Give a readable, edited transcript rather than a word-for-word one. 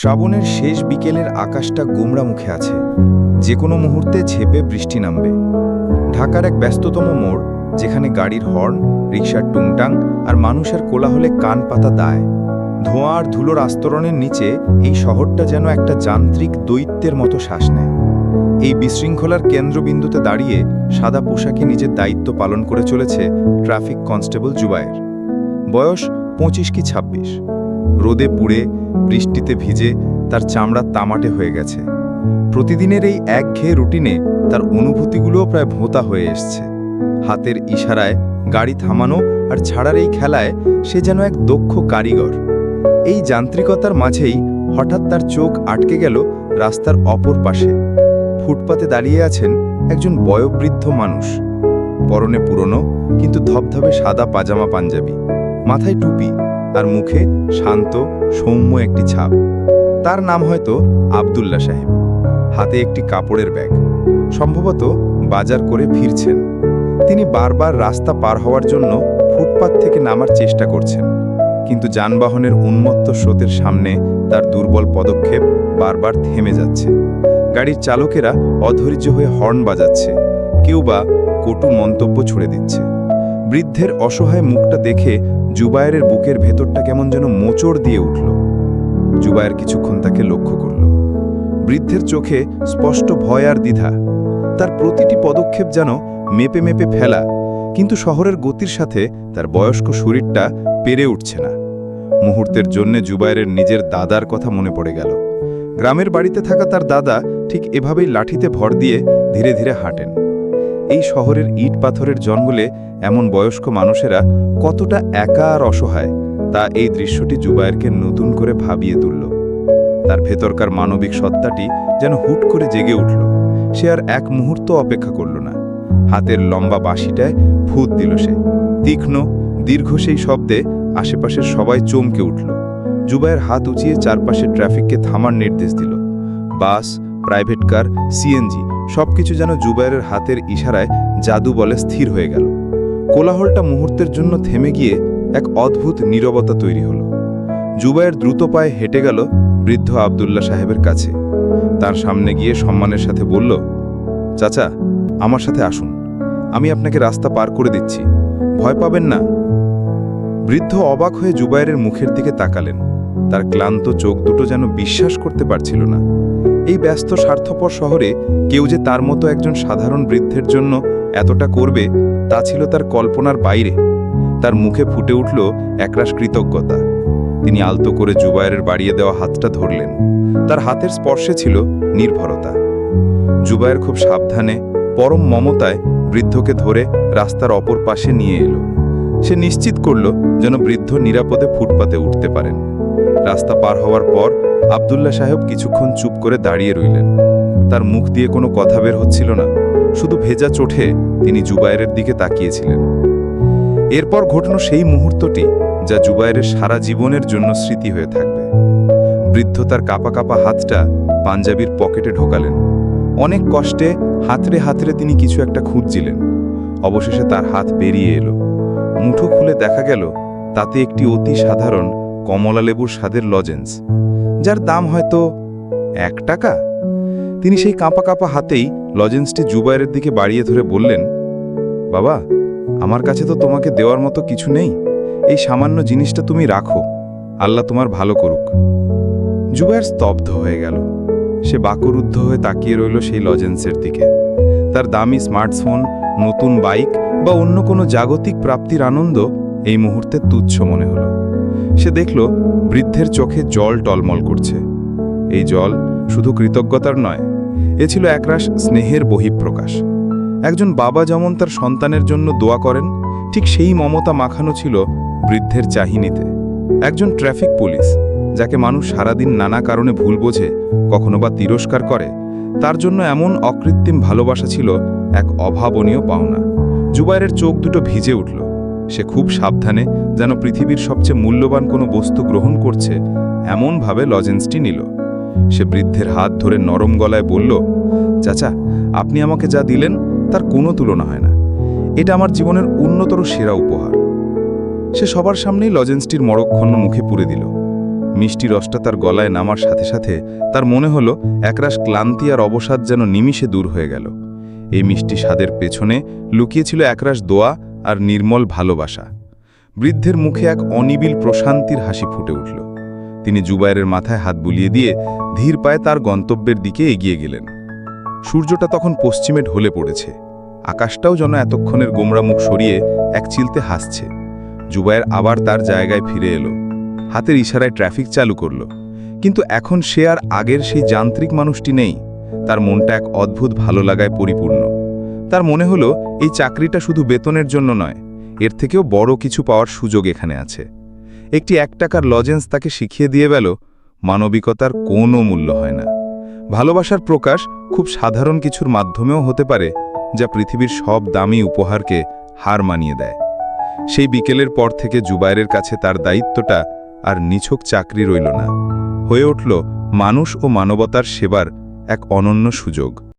শ্রাবণের শেষ বিকেলের আকাশটা গোমড়া মুখে আছে। যে কোনো মুহূর্তে ঝেঁপে বৃষ্টি নামবে। ঢাকার এক ব্যস্ততম মোড়, যেখানে গাড়ির হর্ন, রিকশার টুংটাং আর মানুষের কোলাহলে কান পাতা দায়। ধোঁয়া আর ধুলোর আস্তরণের নিচে এই শহরটা যেন একটা যান্ত্রিক দৈত্যের মতো শ্বাস নেয়। এই বিশৃঙ্খলার কেন্দ্রবিন্দুতে দাঁড়িয়ে সাদা পোশাকে নিজের দায়িত্ব পালন করে চলেছে ট্রাফিক কনস্টেবল জুবায়ের। বয়স 25 কি 26। রোদে পুড়ে বৃষ্টিতে ভিজে তার চামড়া তামাটে হয়ে গেছে। প্রতিদিনের এই একঘেয়ে রুটিনে তার অনুভূতিগুলোও প্রায় ভোঁতা হয়ে এসছে। হাতের ইশারায় গাড়ি থামানো আর ছাড়ার এই খেলায় সে যেন এক দক্ষ কারিগর। এই যান্ত্রিকতার মাঝেই হঠাৎ তার চোখ আটকে গেল রাস্তার অপর পাশে। ফুটপাতে দাঁড়িয়ে আছেন একজন বয়োবৃদ্ধ মানুষ। পরনে পুরনো কিন্তু ধবধবে সাদা পাজামা পাঞ্জাবি, মাথায় টুপি আর মুখে শান্ত সৌম্য একটি ছাপ। তার নাম হয়তো আব্দুল্লাহ সাহেব। হাতে একটি কাপড়ের ব্যাগ, সম্ভবত বাজার করে ফিরছেন। তিনি বারবার রাস্তা পার হওয়ার জন্য ফুটপাত থেকে নামার চেষ্টা করছেন, কিন্তু যানবাহনের উন্মত্ত স্রোতের সামনে তার দুর্বল পদক্ষেপ বারবার থেমে যাচ্ছে। গাড়ির চালকেরা অধৈর্য হয়ে হর্ন বাজাচ্ছে, কেউ বা কটু মন্তব্য ছুড়ে দিচ্ছে। বৃদ্ধের অসহায় মুখটা দেখে জুবায়েরের বুকের ভেতরটা কেমন যেন মোচড় দিয়ে উঠল। জুবায়ের কিছুক্ষণ তাকে লক্ষ্য করল। বৃদ্ধের চোখে স্পষ্ট ভয় আর দ্বিধা। তার প্রতিটি পদক্ষেপ যেন মেপে মেপে ফেলা, কিন্তু শহরের গতির সাথে তার বয়স্ক শরীরটা পেরে উঠছে না। মুহূর্তের জন্যে জুবায়েরের নিজের দাদার কথা মনে পড়ে গেল। গ্রামের বাড়িতে থাকা তার দাদা ঠিক এভাবেই লাঠিতে ভর দিয়ে ধীরে ধীরে হাঁটেন। এই শহরের ইট পাথরের জঙ্গলে এমন বয়স্ক মানুষেরা কতটা একা আর অসহায়, তা এই দৃশ্যটি জুবায়েরকে নতুন করে ভাবিয়ে তুলল। তার ভেতরকার মানবিক সত্তাটি যেন হুট করে জেগে উঠল। সে আর এক মুহূর্ত অপেক্ষা করল না। হাতের লম্বা বাঁশিটায় ফুৎ দিল সে। তীক্ষ্ণ দীর্ঘ সেই শব্দে আশেপাশের সবাই চমকে উঠল। জুবায়ের হাত উঁচিয়ে চারপাশের ট্রাফিককে থামার নির্দেশ দিল। বাস, প্রাইভেট কার, সিএনজি সবকিছু যেন জুবায়েরের হাতের ইশারায় জাদু বলে স্থির হয়ে গেল। কোলাহলটা মুহূর্তের জন্য থেমে গিয়ে এক অদ্ভুত নীরবতা তৈরি হল। জুবায়ের দ্রুত পায়ে হেঁটে গেল বৃদ্ধ আব্দুল্লাহ সাহেবের কাছে। তার সামনে গিয়ে সম্মানের সাথে বলল, চাচা, আমার সাথে আসুন, আমি আপনাকে রাস্তা পার করে দিচ্ছি, ভয় পাবেন না। বৃদ্ধ অবাক হয়ে জুবায়েরের মুখের দিকে তাকালেন। তার ক্লান্ত চোখ দুটো যেন বিশ্বাস করতে পারছিল না। এই ব্যস্ত স্বার্থপর শহরে কেউ যে তার মতো একজন সাধারণ বৃদ্ধের জন্য এতটা করবে, তা ছিল তার কল্পনার বাইরে। তার মুখে ফুটে উঠল একরাশ কৃতজ্ঞতা। তিনি আলতো করে জুবায়েরের বাড়িয়ে দেওয়া হাতটা ধরলেন। তার হাতের স্পর্শে ছিল নির্ভরতা। জুবায়ের খুব সাবধানে, পরম মমতায় বৃদ্ধকে ধরে রাস্তার অপর পাশে নিয়ে এলো। সে নিশ্চিত করল যেন বৃদ্ধ নিরাপদে ফুটপাতে উঠতে পারেন। রাস্তা পার হওয়ার পর আব্দুল্লাহ সাহেব কিছুক্ষণ চুপ করে দাঁড়িয়ে রইলেন। তার মুখ দিয়ে কোনো কথা বের হচ্ছিল না, শুধু ভেজা চোখে তিনি জুবায়েরের দিকে তাকিয়েছিলেন। এরপর ঘটল সেই মুহূর্তটি যা জুবায়েরের সারা জীবনের জন্য স্মৃতি হয়ে থাকবে। বৃদ্ধ তার কাঁপা কাঁপা হাতটা পাঞ্জাবির পকেটে ঢোকালেন। অনেক কষ্টে হাতড়ে হাতড়ে তিনি কিছু একটা খুঁজছিলেন। অবশেষে তার হাত বেরিয়ে এলো। মুঠো খুলে দেখা গেল তাতে একটি অতি সাধারণ কমলা লেবুর স্বাদের লজেন্স, যার দাম হয়তো 1 টাকা। তিনি সেই কাঁপা কাঁপা হাতেই লজেন্সটি জুবায়েরের দিকে বাড়িয়ে ধরে বললেন, বাবা, আমার কাছে তো তোমাকে দেওয়ার মতো কিছু নেই, এই সামান্য জিনিসটা তুমি রাখো, আল্লাহ তোমার ভালো করুক। জুবায়ের স্তব্ধ হয়ে গেল। সে বাকরুদ্ধ হয়ে তাকিয়ে রইল সেই লজেন্সের দিকে। তার দামি স্মার্টফোন, নতুন বাইক বা অন্য কোনো জাগতিক প্রাপ্তির আনন্দ এই মুহূর্তে তুচ্ছ মনে হলো। সে দেখল বৃদ্ধের চোখে জল টলমল করছে। এই জল শুধু কৃতজ্ঞতার নয়, এ ছিল একরাশ স্নেহের বহিঃপ্রকাশ। একজন বাবা যেমন তার সন্তানের জন্য দোয়া করেন, ঠিক সেই মমতা মাখানো ছিল বৃদ্ধের চাহিনিতে। একজন ট্রাফিক পুলিশ, যাকে মানুষ সারাদিন নানা কারণে ভুল বোঝে, কখনো বা তিরস্কার করে, তার জন্য এমন অকৃত্রিম ভালোবাসা ছিল এক অভাবনীয় পাওনা। জুবায়েরের চোখ দুটো ভিজে উঠল। সে খুব সাবধানে, যেন পৃথিবীর সবচেয়ে মূল্যবান কোনো বস্তু গ্রহণ করছে এমনভাবে লজেন্সটি নিল। সে বৃদ্ধের হাত ধরে নরম গলায় বলল, চাচা, আপনি আমাকে যা দিলেন তার কোনো তুলনা হয় না। এটা আমার জীবনের উন্নতর সেরা উপহার। সে সবার সামনেই লজেন্সটির মরক্ষণ্ণ মুখে পুরে দিল। মিষ্টি রসটা তার গলায় নামার সাথে সাথে তার মনে হলো একরাশ ক্লান্তি আর অবসাদ যেন নিমিষে দূর হয়ে গেল। এই মিষ্টি স্বাদের পেছনে লুকিয়েছিল একরাশ দোয়া আর নির্মল ভালোবাসা। বৃদ্ধের মুখে এক অনিবিল প্রশান্তির হাসি ফুটে উঠল। তিনি জুবায়েরের মাথায় হাত বুলিয়ে দিয়ে ধীর পায়ে তার গন্তব্যের দিকে এগিয়ে গেলেন। সূর্যটা তখন পশ্চিমে ঢলে পড়েছে। আকাশটাও যেন এতক্ষণের গোমরা মুখ সরিয়ে এক চিলতে হাসছে। জুবায়ের আবার তার জায়গায় ফিরে এলো, হাতের ইশারায় ট্রাফিক চালু করল। কিন্তু এখন সে আর আগের সেই যান্ত্রিক মানুষটি নেই। তার মনটা এক অদ্ভুত ভালো লাগায় পরিপূর্ণ। তার মনে হলো এই চাকরিটা শুধু বেতনের জন্য নয়, এর থেকেও বড় কিছু পাওয়ার সুযোগ এখানে আছে। একটি 1 টাকার লজেন্স তাকে শিখিয়ে দিয়ে গেল মানবিকতার কোনো মূল্য হয় না। ভালোবাসার প্রকাশ খুব সাধারণ কিছুর মাধ্যমেও হতে পারে, যা পৃথিবীর সব দামি উপহারকে হার মানিয়ে দেয়। সেই বিকেলের পর থেকে জুবায়েরের কাছে তার দায়িত্বটা আর নিছক চাকরি রইল না, হয়ে উঠল মানুষ ও মানবতার সেবার এক অনন্য সুযোগ।